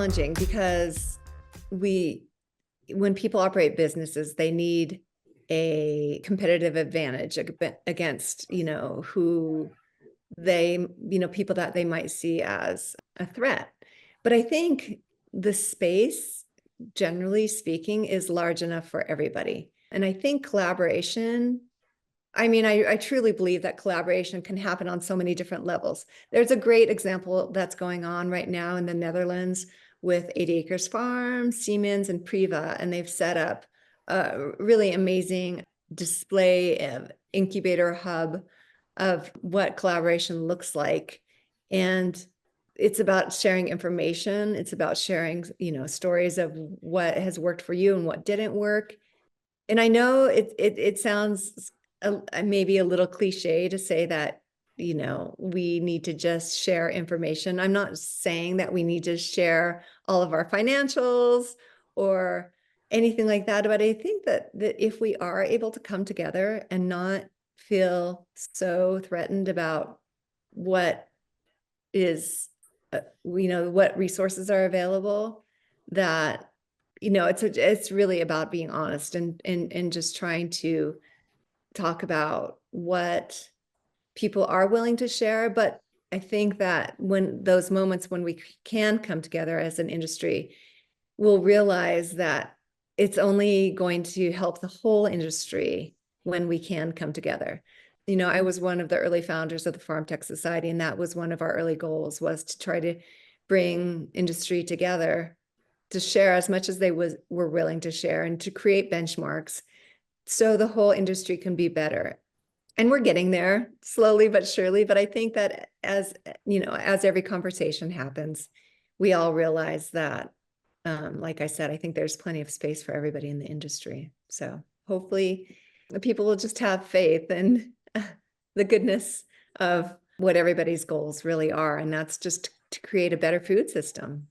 challenging because when people operate businesses, they need a competitive advantage against, who people that they might see as a threat. But I think the space, generally speaking, is large enough for everybody. And I think collaboration, I truly believe that collaboration can happen on so many different levels. There's a great example that's going on right now in the Netherlands with 80 Acres Farm, Siemens, and Priva, and they've set up a really amazing display incubator hub of what collaboration looks like. And it's about sharing information. It's about sharing, stories of what has worked for you and what didn't work. And I know it sounds maybe a little cliche to say that, we need to just share information. I'm not saying that we need to share all of our financials or anything like that, but I think that if we are able to come together and not feel so threatened about what is, what resources are available, that, it's really about being honest and just trying to talk about what people are willing to share. But I think that when those moments when we can come together as an industry, we'll realize that it's only going to help the whole industry when we can come together. I was one of the early founders of the Farm Tech Society, and that was one of our early goals, was to try to bring industry together to share as much as they were willing to share and to create benchmarks so the whole industry can be better. And we're getting there slowly but surely. But I think that as every conversation happens, we all realize that, like I said, I think there's plenty of space for everybody in the industry. So hopefully people will just have faith in the goodness of what everybody's goals really are. And that's just to create a better food system.